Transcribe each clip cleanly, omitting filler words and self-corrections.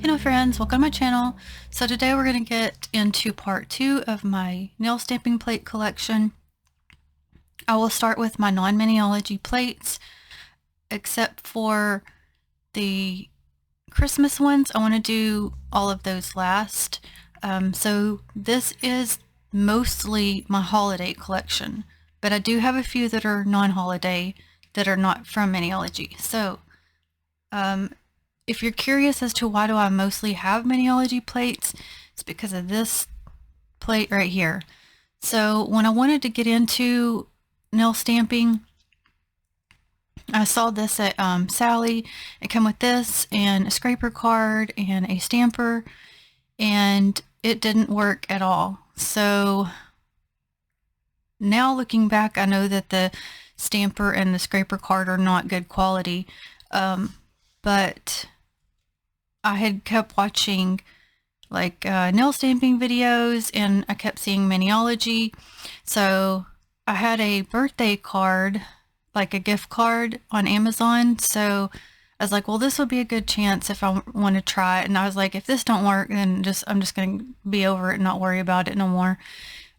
Hello friends, welcome to my channel. So today we're going to get into part 2 of my nail stamping plate collection. I will start with my non-Miniology plates, except for the Christmas ones. I want to do all of those last. So this is mostly my holiday collection, but I do have a few that are non-holiday that are not from Miniology. So if you're curious as to why do I mostly have Miniology plates, it's because of this plate right here. So when I wanted to get into nail stamping, I saw this at Sally. It came with this and a scraper card and a stamper, and it didn't work at all. So now looking back, I know that the stamper and the scraper card are not good quality, but I had kept watching like nail stamping videos, and I kept seeing Miniology. So I had a birthday card, like a gift card on Amazon. So I was like, well, this would be a good chance if I want to try it. And I was like, if this don't work, then I'm just going to be over it and not worry about it no more.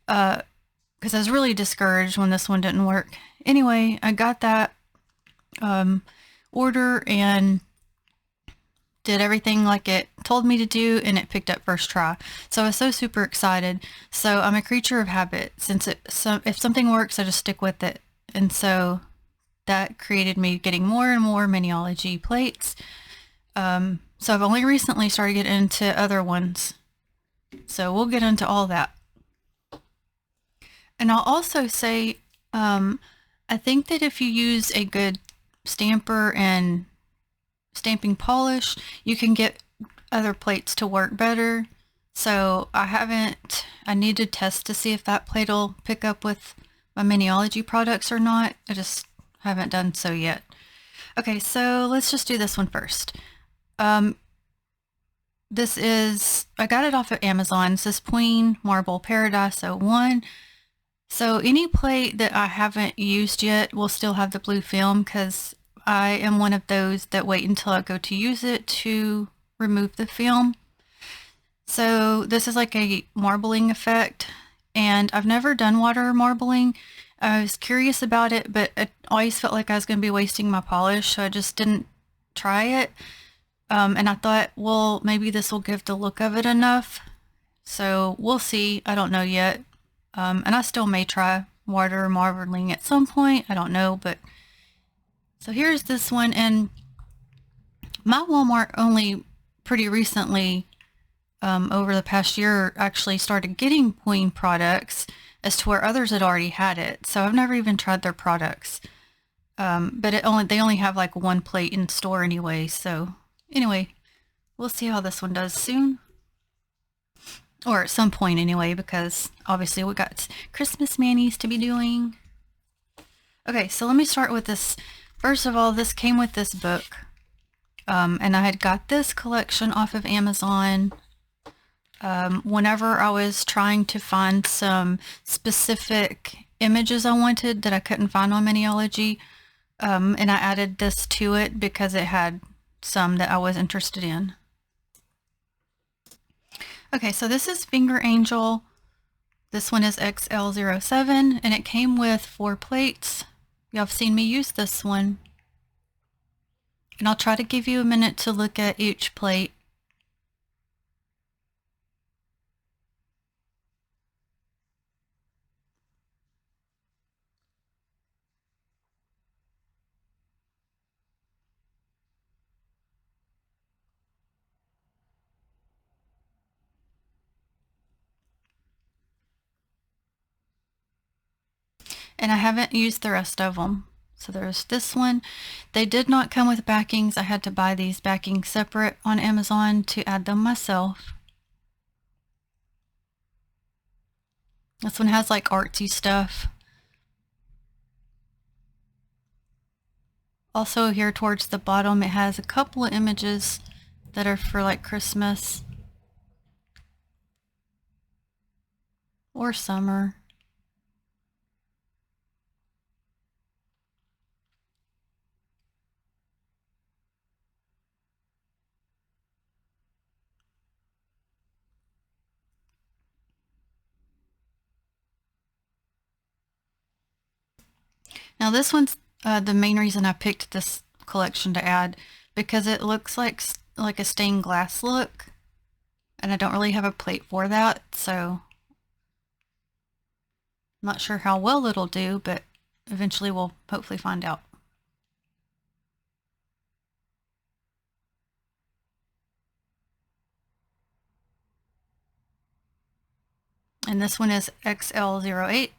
Because I was really discouraged when this one didn't work. Anyway, I got that order and did everything like it told me to do, and it picked up first try. So I was so super excited. So I'm a creature of habit. If something works, I just stick with it. And so that created me getting more and more Miniology plates. So I've only recently started getting into other ones. So we'll get into all that. And I'll also say, I think that if you use a good stamper and stamping polish, you can get other plates to work better. So I need to test to see if that plate will pick up with my Miniology products or not. I just haven't done so yet. Okay, so let's just do this one first. I got it off of Amazon. It says Queen Marble Paradise 01. So any plate that I haven't used yet will still have the blue film, because I am one of those that wait until I go to use it to remove the film. So this is like a marbling effect, and I've never done water marbling. I was curious about it, but it always felt like I was going to be wasting my polish, so I just didn't try it. And I thought, well, maybe this will give the look of it enough. So we'll see. I don't know yet. And I still may try water marbling at some point. I don't know, but so here's this one, and my Walmart only pretty recently, over the past year, actually started getting Queen products, as to where others had already had it. So I've never even tried their products. But they only have like one plate in store anyway. So anyway, we'll see how this one does soon. Or at some point anyway, because obviously we got Christmas manis to be doing. Okay, so let me start with this. First of all, this came with this book. And I had got this collection off of Amazon whenever I was trying to find some specific images I wanted that I couldn't find on Miniology. And I added this to it because it had some that I was interested in. Okay, so this is Finger Angel. This one is XL07, and it came with 4 plates. Y'all have seen me use this one. And I'll try to give you a minute to look at each plate. And I haven't used the rest of them. So there's this one. They did not come with backings. I had to buy these backings separate on Amazon to add them myself. This one has like artsy stuff. Also here towards the bottom, it has a couple of images that are for like Christmas or summer. Now this one's the main reason I picked this collection to add, because it looks like a stained glass look, and I don't really have a plate for that, so I'm not sure how well it'll do, but eventually we'll hopefully find out. And this one is XL08.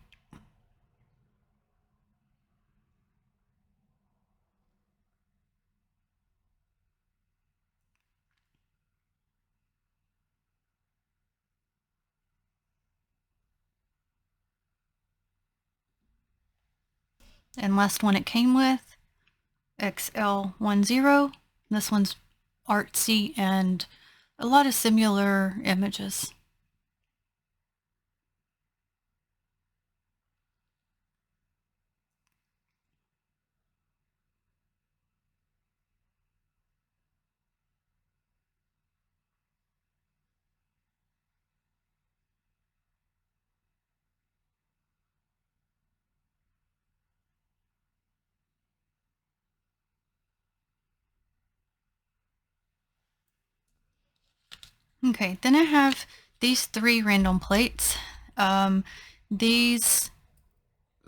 And last one it came with, XL10. This one's artsy and a lot of similar images. Okay, then I have these 3 random plates. These,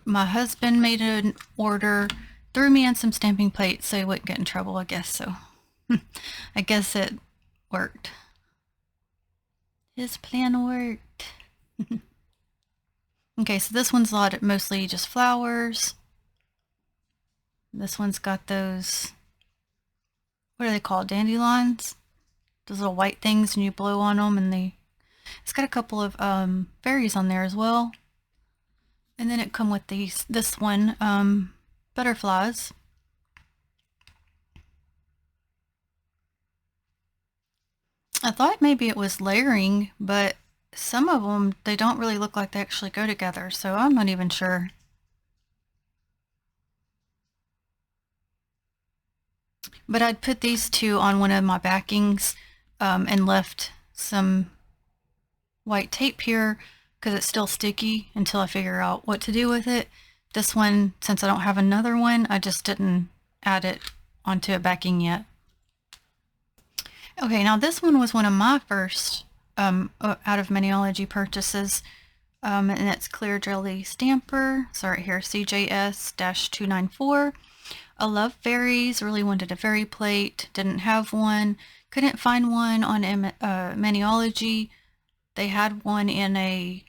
my husband made an order, threw me in some stamping plates so he wouldn't get in trouble, I guess. So I guess it worked. His plan worked. Okay, so this one's mostly just flowers. This one's got those, what are they called? Dandelions? Those little white things, and you blow on them, and it's got a couple of fairies on there as well. And then it come with this one, butterflies. I thought maybe it was layering, but some of them, they don't really look like they actually go together, so I'm not even sure. But I'd put these 2 on one of my backings and left some white tape here because it's still sticky until I figure out what to do with it. This one, since I don't have another one, I just didn't add it onto a backing yet. Okay, now this one was one of my first out of Maniology purchases, and it's Clear Jelly Stamper. So right here, CJS-294. I love fairies, really wanted a fairy plate, didn't have one, couldn't find one on Maniology. They had one in a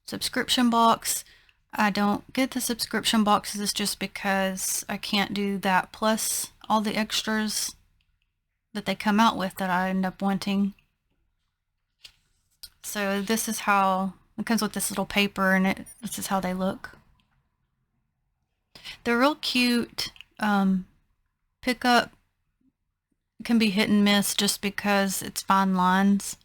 subscription box. I don't get the subscription boxes just because I can't do that plus all the extras that they come out with that I end up wanting. So this is how it comes with this little paper, and this is how they look. They're real cute. Pickup can be hit and miss just because it's fine lines.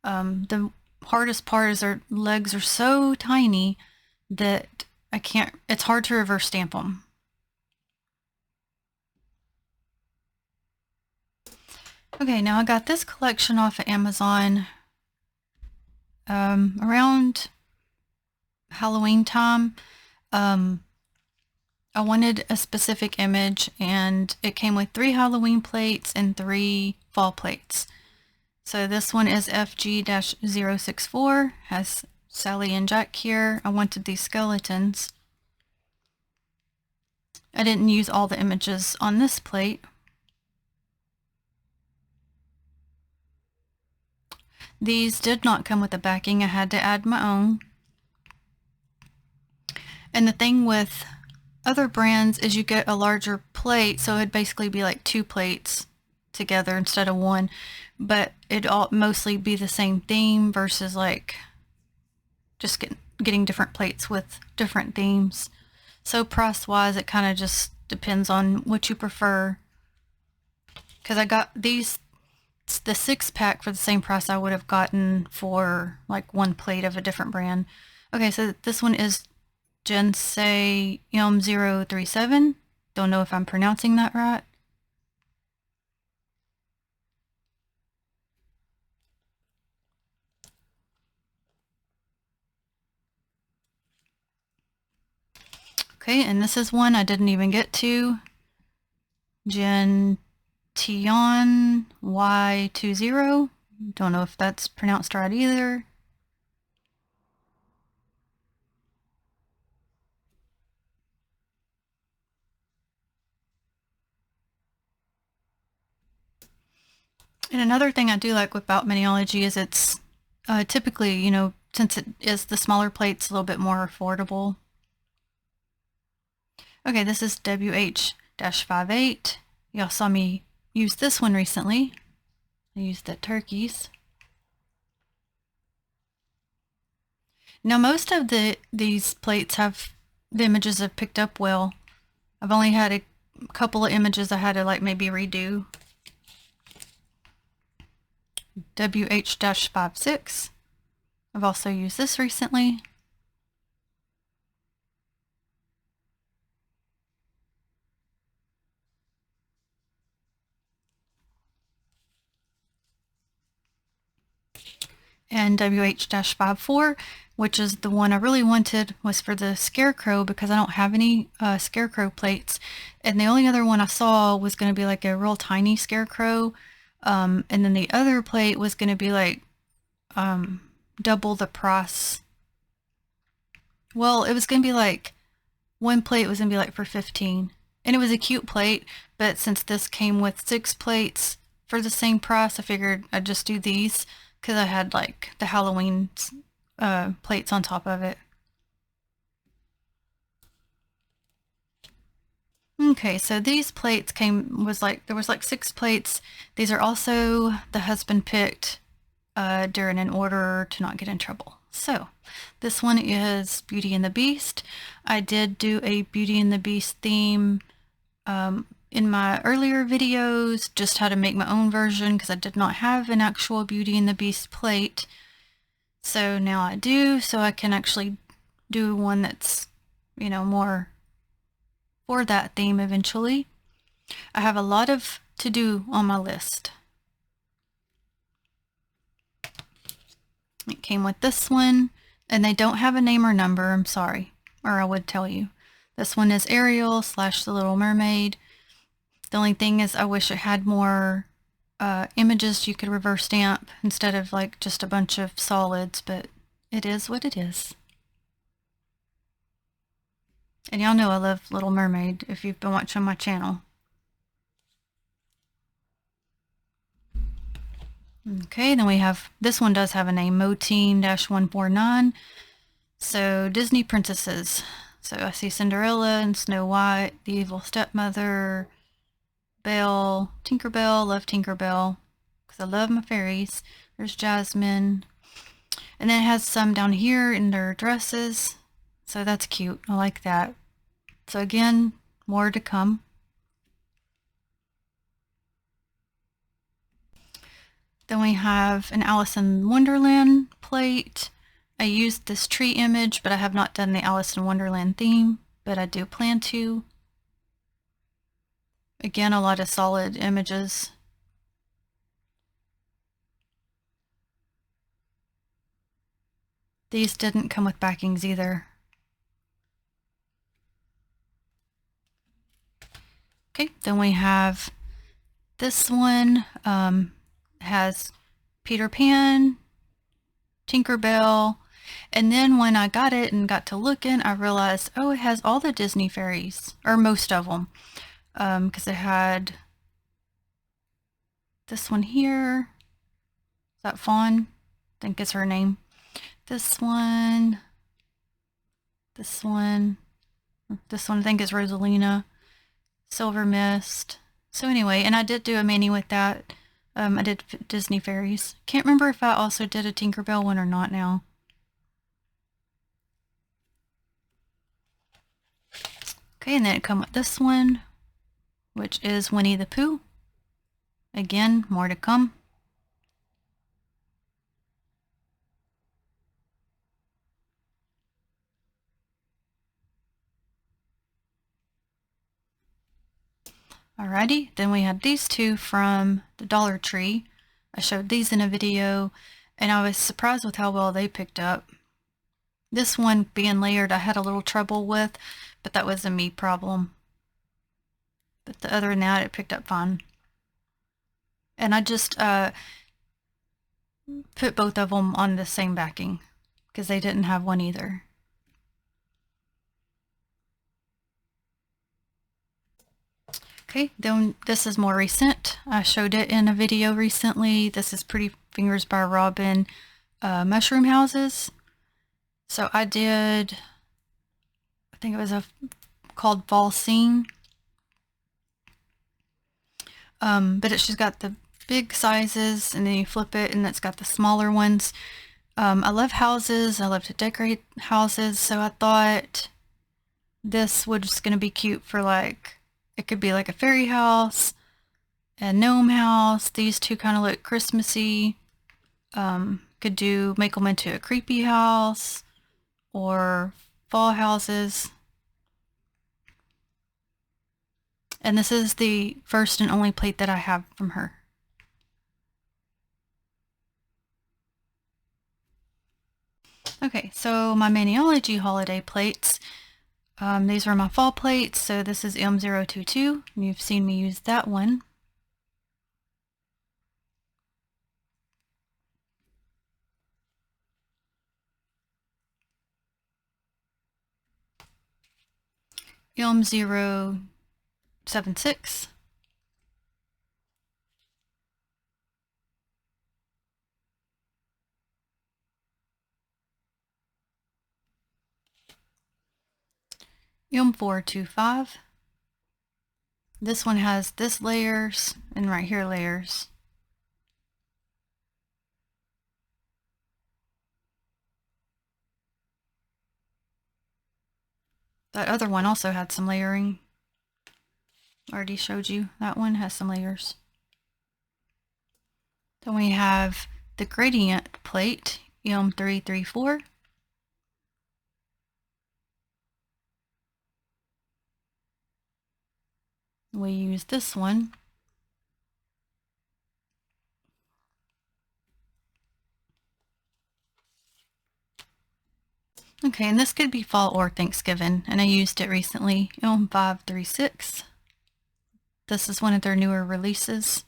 The hardest part is their legs are so tiny that it's hard to reverse stamp them. Okay, now I got this collection off of Amazon around Halloween time. I wanted a specific image, and it came with 3 Halloween plates and 3 fall plates. So this one is FG-064, has Sally and Jack here. I wanted these skeletons. I didn't use all the images on this plate. These did not come with a backing. I had to add my own. And the thing with other brands is you get a larger plate, so it'd basically be like 2 plates together instead of 1, but it'd all mostly be the same theme versus like just getting different plates with different themes. So price wise, it kind of just depends on what you prefer, because I got these, the 6-pack for the same price I would have gotten for like 1 plate of a different brand. Okay, so this one is Jinsei M037. Don't know if I'm pronouncing that right. this is one I didn't even get to. Gentian Y20. Don't know if that's pronounced right either. And another thing I do like about Miniology is it's typically, you know, since it is the smaller plates, a little bit more affordable. Okay, this is WH-58. Y'all saw me use this one recently. I used the turkeys. Now most of these plates have, the images have picked up well. I've only had a couple of images I had to like maybe redo. WH-56. I've also used this recently. And WH-54, which is the one I really wanted, was for the scarecrow because I don't have any scarecrow plates. And the only other one I saw was going to be like a real tiny scarecrow. And then the other plate was going to be like double the price. Well, it was going to be like, one plate was going to be like for 15. And it was a cute plate, but since this came with 6 plates for the same price, I figured I'd just do these because I had like the Halloween plates on top of it. Okay, so these plates there was like 6 plates. These are also the husband picked during an order to not get in trouble. So this one is Beauty and the Beast. I did do a Beauty and the Beast theme in my earlier videos, just how to make my own version because I did not have an actual Beauty and the Beast plate. So now I do, so I can actually do one that's, you know, more for that theme eventually. I have a lot of to do on my list. It came with this one, and they don't have a name or number, I'm sorry, or I would tell you. This one is Ariel / The Little Mermaid. The only thing is I wish it had more images you could reverse stamp instead of like just a bunch of solids, but it is what it is. And y'all know I love Little Mermaid if you've been watching my channel. Okay, then we have, this one does have a name, Moteen-149. So Disney princesses. So I see Cinderella and Snow White, the Evil Stepmother, Belle, Tinkerbell, love Tinkerbell because I love my fairies. There's Jasmine. And then it has some down here in their dresses. So that's cute. I like that. So again, more to come. Then we have an Alice in Wonderland plate. I used this tree image, but I have not done the Alice in Wonderland theme, but I do plan to. Again, a lot of solid images. These didn't come with backings either. Okay, then we have this one. Has Peter Pan, Tinkerbell, and then when I got it and got to looking, I realized, oh, it has all the Disney fairies, or most of them, because it had this one here. Is that Fawn? I think is her name. This one, this one I think is Rosalina, Silver Mist. So anyway, and I did do a mini with that. I did Disney fairies. Can't remember if I also did a Tinkerbell one or not now. Okay, and then it come with this one, which is Winnie the Pooh. Again, more to come. Alrighty, then we have these two from the Dollar Tree. I showed these in a video, and I was surprised with how well they picked up. This one being layered I had a little trouble with, but that was a me problem. But other than that, it picked up fine. And I just put both of them on the same backing because they didn't have one either. Okay, then this is more recent. I showed it in a video recently. This is Pretty Fingers by Robin mushroom houses. So I did, I think it was called Fall Scene. But she's got the big sizes, and then you flip it and it's got the smaller ones. I love houses. I love to decorate houses, so I thought this was going to be cute for like, it could be like a fairy house, a gnome house. These two kind of look Christmassy. Could make them into a creepy house or fall houses. And this is the first and only plate that I have from her. Okay, so my Maniology holiday plates. These are my fall plates. So this is M022. You've seen me use that one. M076. M425. This one has this layers and right here layers. That other one also had some layering. Already showed you. That one has some layers. Then we have the gradient plate, M334. We use this one. Okay, and this could be fall or Thanksgiving, and I used it recently, M536. This is one of their newer releases.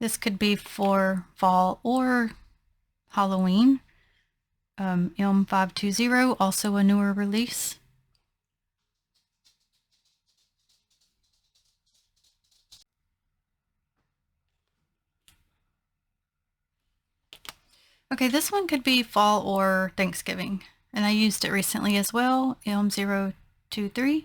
This could be for fall or Halloween. M520, also a newer release. Okay, this one could be fall or Thanksgiving, and I used it recently as well, M023.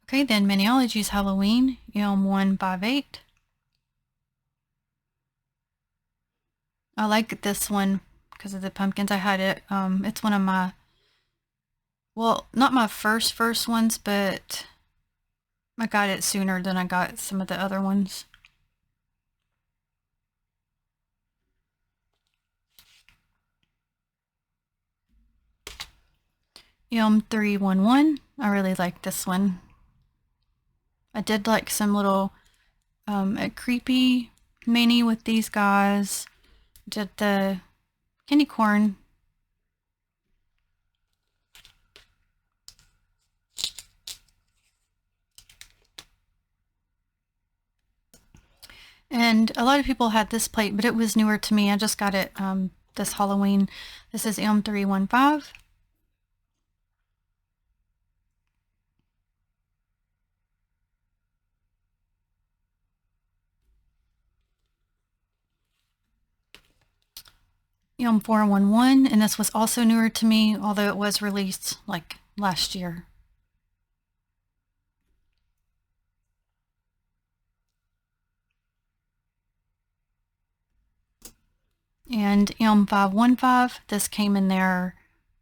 Okay, then Maniology's Halloween, M158. I like this one because of the pumpkins. I had it, it's one of my, well, not my first ones, but I got it sooner than I got some of the other ones. M311, I really like this one. I did like some little a creepy mini with these guys. Did the candy corn. And a lot of people had this plate, but it was newer to me. I just got it this Halloween. This is M315. M411, and this was also newer to me, although it was released like last year. And M515, this came in their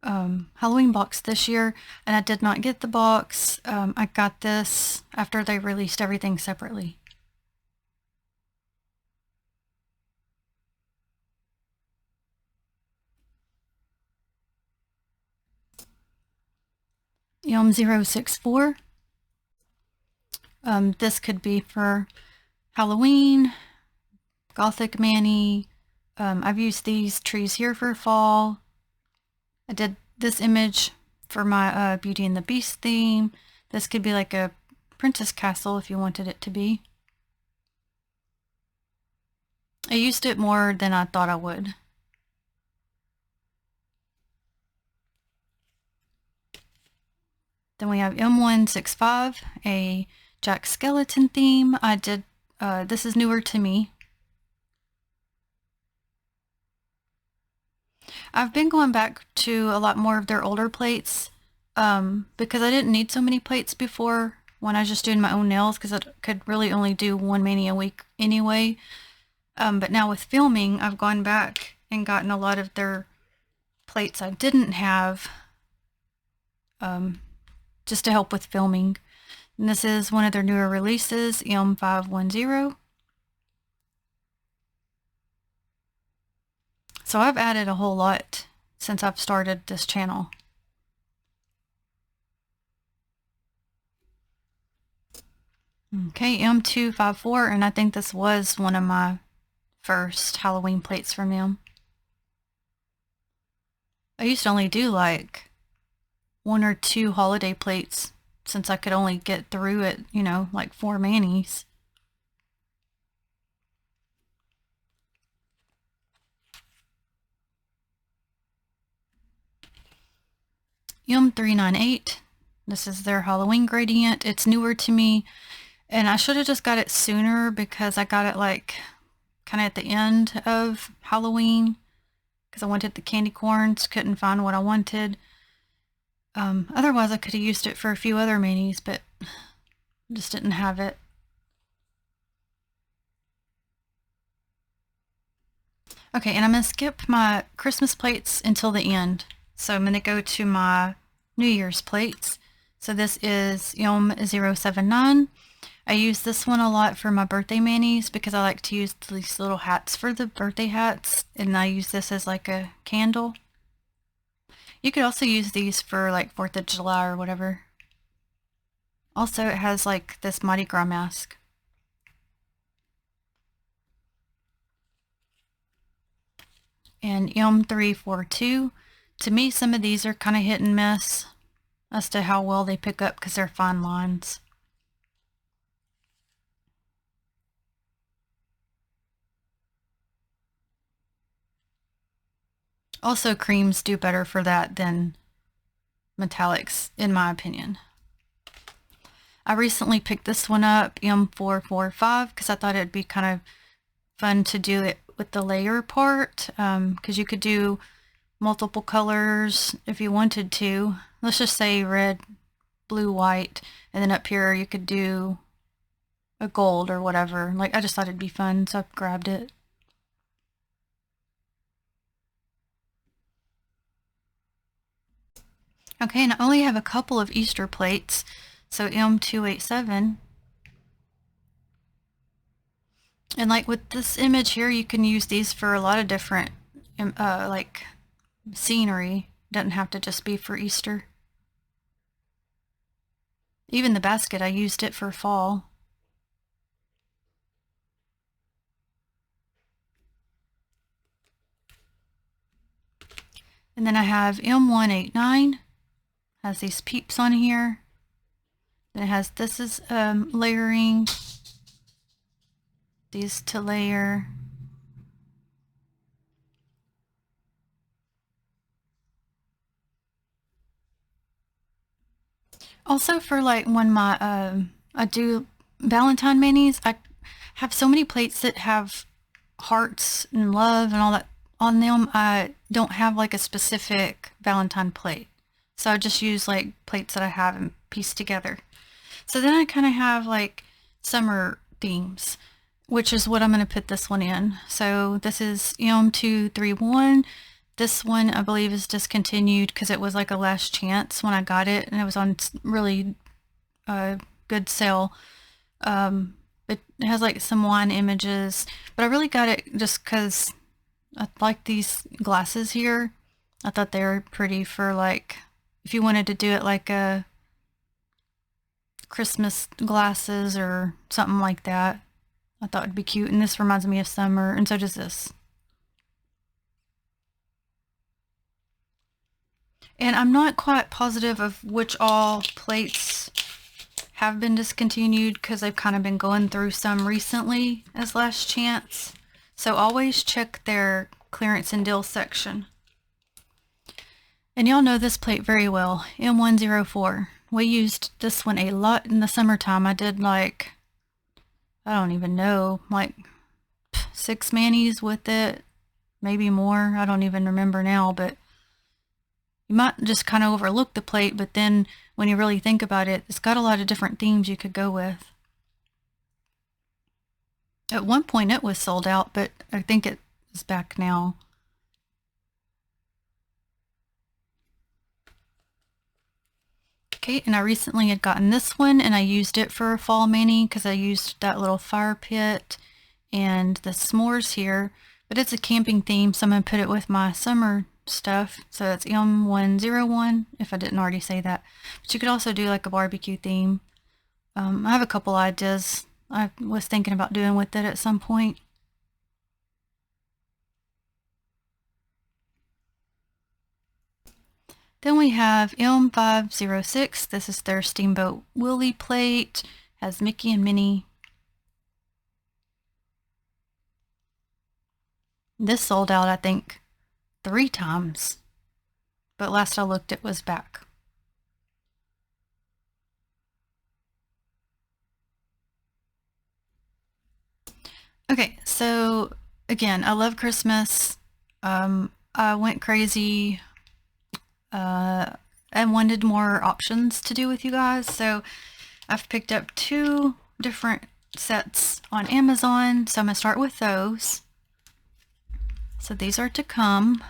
Halloween box this year, and I did not get the box. I got this after they released everything separately. M064. This could be for Halloween, Gothic Manny. I've used these trees here for fall. I did this image for my Beauty and the Beast theme. This could be like a princess castle if you wanted it to be. I used it more than I thought I would. Then we have M165, a Jack Skeleton theme. I did, this is newer to me. I've been going back to a lot more of their older plates because I didn't need so many plates before when I was just doing my own nails because I could really only do one mani a week anyway. But now with filming, I've gone back and gotten a lot of their plates I didn't have just to help with filming. And this is one of their newer releases, M510. So I've added a whole lot since I've started this channel. Okay, M254, and I think this was one of my first Halloween plates from them. I used to only do like 1 or 2 holiday plates since I could only get through it, you know, like 4 manis. M398, this is their Halloween gradient. It's newer to me, and I should have just got it sooner because I got it like kind of at the end of Halloween because I wanted the candy corns, couldn't find what I wanted. Otherwise I could have used it for a few other manis, but just didn't have it. Okay, and I'm going to skip my Christmas plates until the end. So I'm going to go to my New Year's plates. So this is M079. I use this one a lot for my birthday manis because I like to use these little hats for the birthday hats, and I use this as like a candle. You could also use these for like 4th of July or whatever. Also, it has like this Mardi Gras mask. And M342. To me, some of these are kind of hit and miss as to how well they pick up because they're fine lines. Also, creams do better for that than metallics, in my opinion. I recently picked this one up, M445, because I thought it'd be kind of fun to do it with the layer part, because you could do multiple colors if you wanted to. Let's just say red, blue, white, and then up here you could do a gold or whatever. Like, I just thought it'd be fun, so I grabbed it. Okay, and I only have a couple of Easter plates, so M287. And like with this image here, you can use these for a lot of different like scenery. Doesn't have to just be for Easter. Even the basket, I used it for fall. And then I have M189. Has these peeps on here. Then it has, this is layering. These to layer. Also for like when my I do Valentine manis, I have so many plates that have hearts and love and all that on them. I don't have like a specific Valentine plate, so I just use like plates that I have and piece together. So then I kind of have like summer themes, which is what I'm going to put this one in. So this is M231. This one I believe is discontinued because it was like a last chance when I got it, and it was on really good sale. It has like some wine images, but I really got it just because I like these glasses here. I thought they were pretty for like if you wanted to do it like a Christmas glasses or something like that. I thought it'd be cute, and this reminds me of summer, and so does this. And I'm not quite positive of which all plates have been discontinued because I've kind of been going through some recently as last chance. So always check their clearance and deal section. And y'all know this plate very well, M104. We used this one a lot in the summertime. I did like, I don't even know, like 6 manis with it, maybe more. I don't even remember now, but you might just kind of overlook the plate, but then when you really think about it, it's got a lot of different themes you could go with. At one point it was sold out, but I think it is back now. Okay, and I recently had gotten this one, and I used it for a fall mani because I used that little fire pit and the s'mores here, but it's a camping theme, so I'm going to put it with my summer stuff. So it's M101, if I didn't already say that. But you could also do like a barbecue theme. I have a couple ideas I was thinking about doing with it at some point. Then we have M506. This is their Steamboat Willie plate. Has Mickey and Minnie. This sold out, I think, 3 times. But last I looked, it was back. Okay, so again, I love Christmas. I went crazy. I wanted more options to do with you guys, so I've picked up 2 different sets on Amazon, so I'm going to start with those. So these are to come.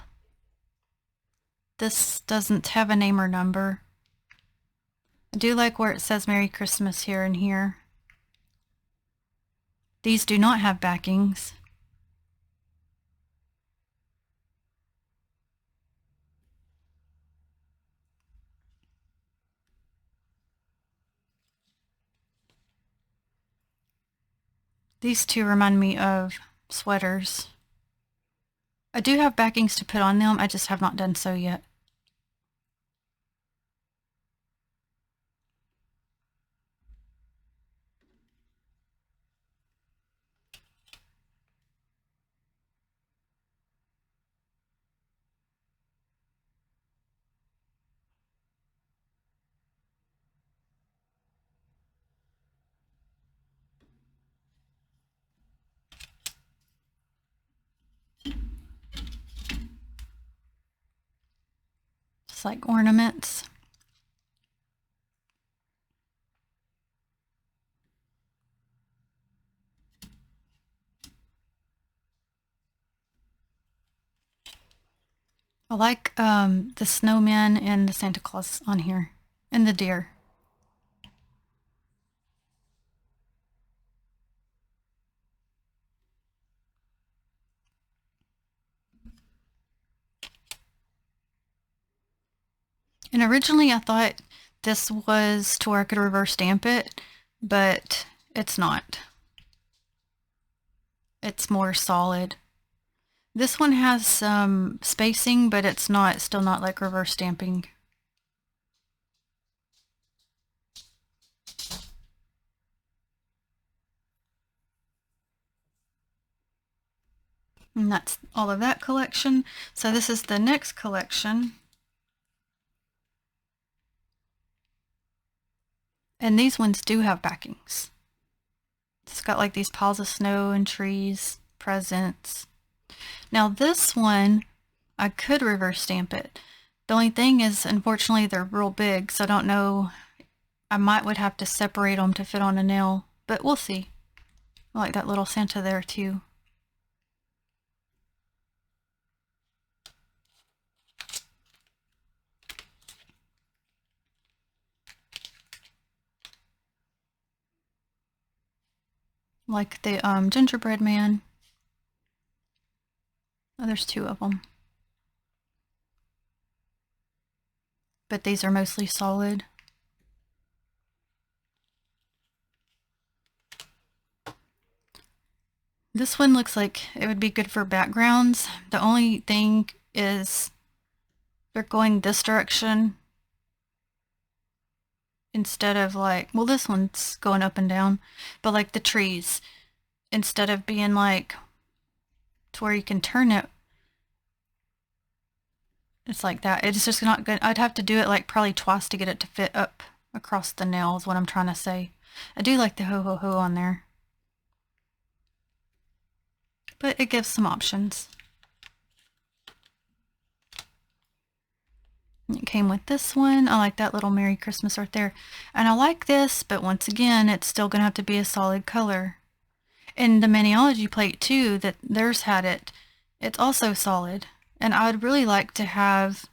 This doesn't have a name or number. I do like where it says Merry Christmas here and here. These do not have backings. These 2 remind me of sweaters. I do have backings to put on them, I just have not done so yet. Just like ornaments. I like the snowman and the Santa Claus on here, and the deer. And originally I thought this was to where I could reverse stamp it, but it's not. It's more solid. This one has some spacing, but it's still not like reverse stamping. And that's all of that collection. So this is the next collection. And these ones do have backings. It's got like these piles of snow and trees, presents. Now this one, I could reverse stamp it. The only thing is, unfortunately, they're real big, so I don't know. I would have to separate them to fit on a nail, but we'll see. I like that little Santa there too. Like the gingerbread man. Oh, there's 2 of them. But these are mostly solid. This one looks like it would be good for backgrounds. The only thing is they're going this direction instead of like, well, this one's going up and down, but like the trees, instead of being like to where you can turn it, it's like that. It's just not good. I'd have to do it like probably twice to get it to fit up across the nail is what I'm trying to say. I do like the ho ho ho on there, but it gives some options. It came with this one. I like that little Merry Christmas right there. And I like this, but once again, it's still going to have to be a solid color. And the Maniology plate too, that theirs had it, it's also solid. And I'd really like to have,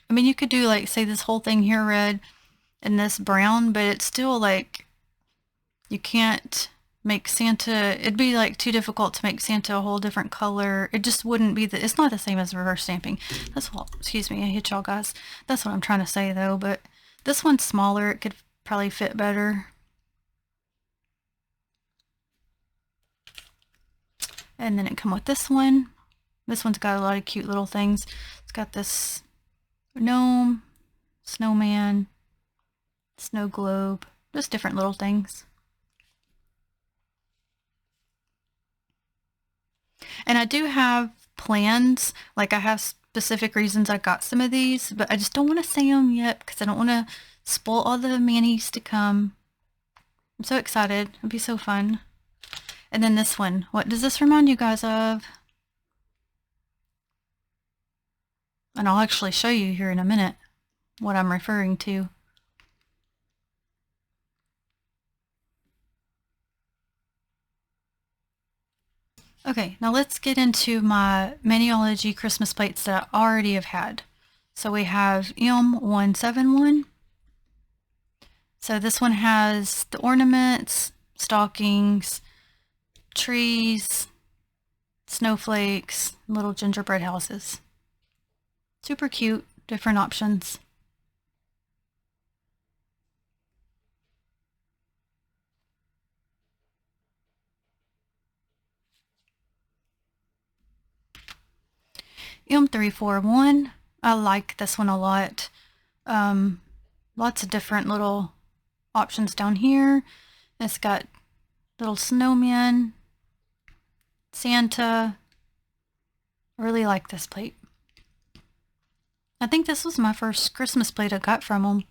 I mean, you could do like, say this whole thing here red and this brown, but it's still like, you can't make Santa, it'd be like too difficult to make Santa a whole different color. It just wouldn't be, it's not the same as reverse stamping. That's what, excuse me, I hit y'all guys. That's what I'm trying to say though, but this one's smaller, it could probably fit better. And then it come with this one. This one's got a lot of cute little things. It's got this gnome, snowman, snow globe, just different little things. And I do have plans, like I have specific reasons I got some of these, but I just don't want to say them yet because I don't want to spoil all the manis to come. I'm so excited. It'll be so fun. And then this one. What does this remind you guys of? And I'll actually show you here in a minute what I'm referring to. Okay, now let's get into my Maniology Christmas plates that I already have had. So we have M171. So this one has the ornaments, stockings, trees, snowflakes, little gingerbread houses. Super cute, different options. M341, I like this one a lot. Lots of different little options down here. It's got little snowmen, Santa. I really like this plate. I think this was my first Christmas plate I got from them.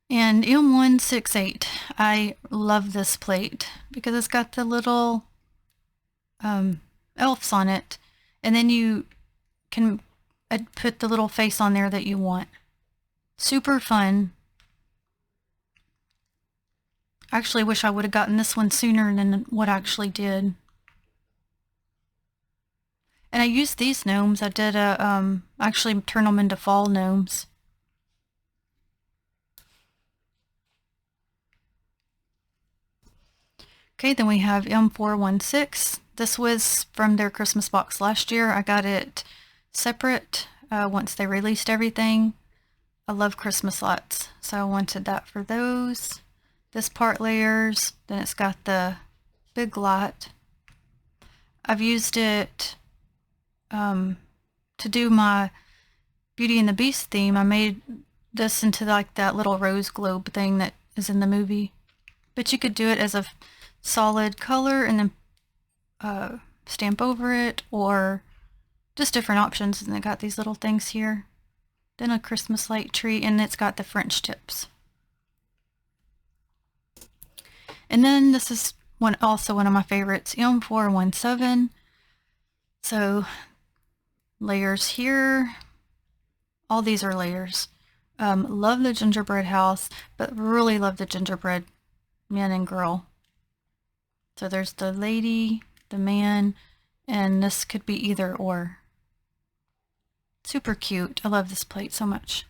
And M168, I love this plate because it's got the little elves on it, and then you can put the little face on there that you want. Super fun. I actually wish I would have gotten this one sooner than what I actually did. And I used these gnomes. I did actually turn them into fall gnomes. Okay, then we have M416. This was from their Christmas box last year. I got it separate once they released everything. I love Christmas lights, so I wanted that for those. This part layers, then it's got the big light. I've used it to do my Beauty and the Beast theme. I made this into like that little rose globe thing that is in the movie. But you could do it as a solid color and then stamp over it, or just different options. And it got these little things here. Then a Christmas light tree, and it's got the French tips. And then this is also one of my favorites, M417. So layers here. All these are layers. Love the gingerbread house, but really love the gingerbread man and girl. So there's the lady, the man, and this could be either or. Super cute. I love this plate so much.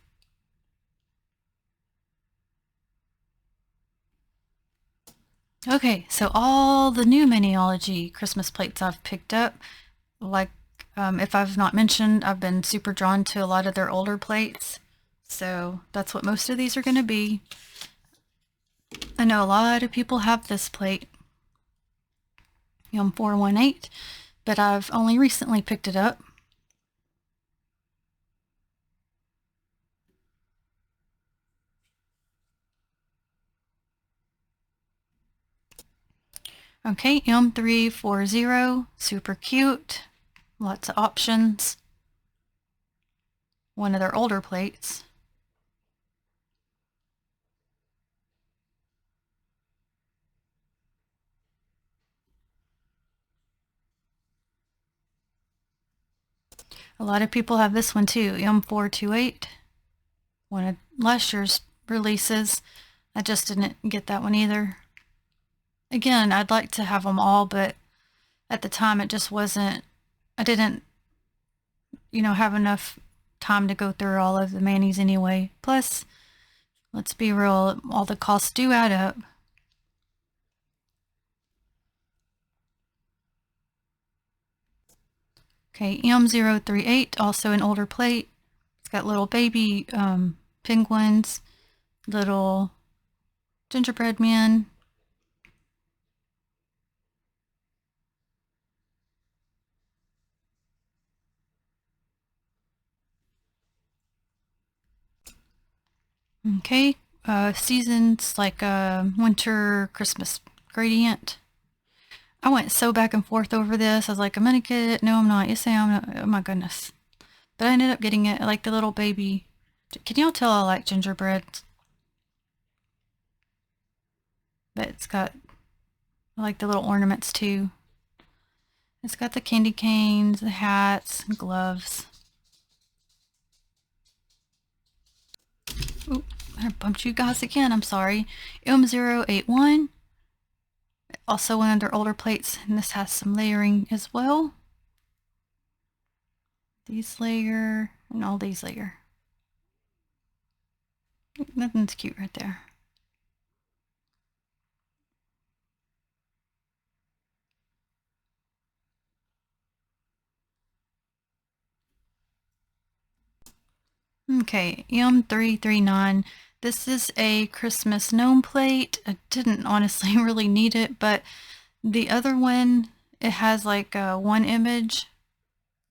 Okay, so all the new Maniology Christmas plates I've picked up, like if I've not mentioned, I've been super drawn to a lot of their older plates. So that's what most of these are going to be. I know a lot of people have this plate, 418, but I've only recently picked it up. Okay, M340, super cute, lots of options. One of their older plates. A lot of people have this one too, M428, one of last year's releases. I just didn't get that one either. Again, I'd like to have them all, but at the time it just wasn't, I didn't, have enough time to go through all of the manis anyway. Plus, let's be real, all the costs do add up. Okay, M038, also an older plate. It's got little baby penguins, little gingerbread men. Okay, seasons like winter, Christmas gradient. I went so back and forth over this. I was like, I'm gonna get it. No, I'm not. Yes, I am. Oh my goodness. But I ended up getting it. I like the little baby. Can y'all tell I like gingerbread? But it's got, I like the little ornaments too. It's got the candy canes, the hats, and gloves. Oop, I bumped you guys again. I'm sorry. M081. Also one of their older plates, and this has some layering as well. These layer, and all these layer. Nothing's cute right there. Okay, M339. This is a Christmas gnome plate. I didn't honestly really need it, but the other one, it has like one image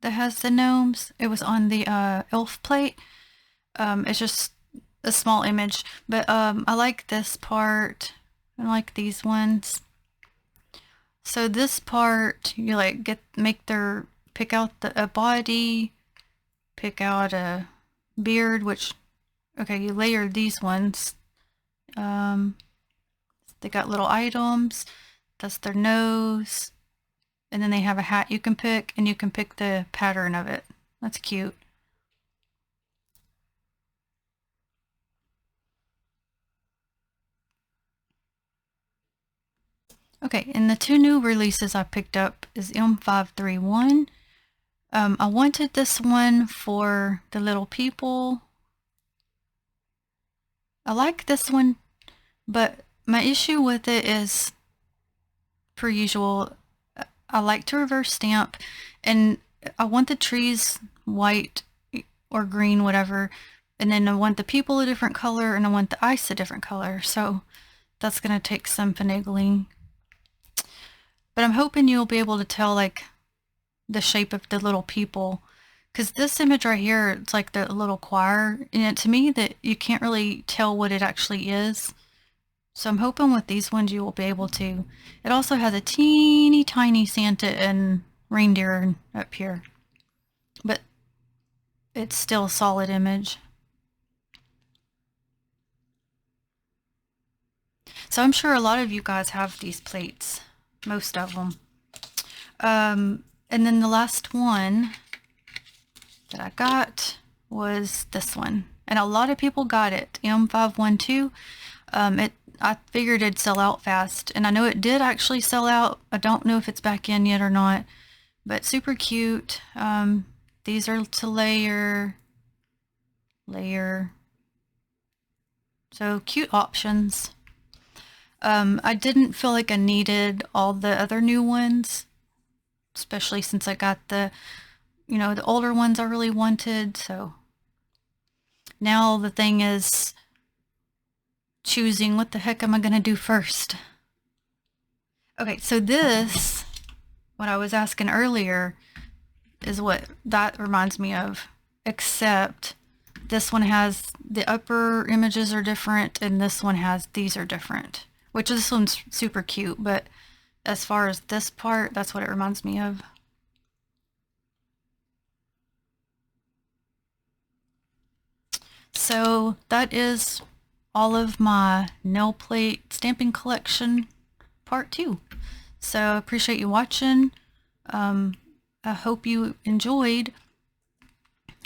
that has the gnomes. It was on the elf plate. It's just a small image, but I like this part. I like these ones. So this part, you like pick out a body, pick out a beard, which, okay, you layer these ones. They got little items. That's their nose. And then they have a hat you can pick, and you can pick the pattern of it. That's cute. Okay, and the two new releases I picked up is M531. I wanted this one for the little people. I like this one, but my issue with it is, per usual, I like to reverse stamp, and I want the trees white or green, whatever, and then I want the people a different color, and I want the ice a different color, so that's going to take some finagling. But I'm hoping you'll be able to tell like the shape of the little people, because this image right here, it's like the little choir, and to me that you can't really tell what it actually is. So I'm hoping with these ones you will be able to. It also has a teeny tiny Santa and reindeer up here, but it's still a solid image. So I'm sure a lot of you guys have these plates, most of them. And then the last one that I got was this one, and a lot of people got it, M512. I figured it'd sell out fast, and I know it did actually sell out. I don't know if it's back in yet or not, but super cute. These are to layer. So cute options. I didn't feel like I needed all the other new ones, especially since I got the older ones I really wanted. So now the thing is choosing what the heck am I going to do first. Okay, so this, what I was asking earlier, is what that reminds me of, except this one has the upper images are different and this one has these are different, which this one's super cute, but as far as this part, that's what it reminds me of. So that is all of my nail plate stamping collection part 2. So I appreciate you watching. I hope you enjoyed.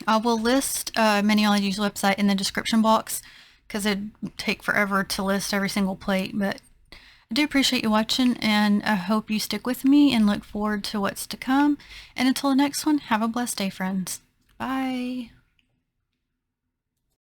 I will list Maniology's website in the description box because it'd take forever to list every single plate, but I do appreciate you watching, and I hope you stick with me and look forward to what's to come. And until the next one, have a blessed day, friends. Bye.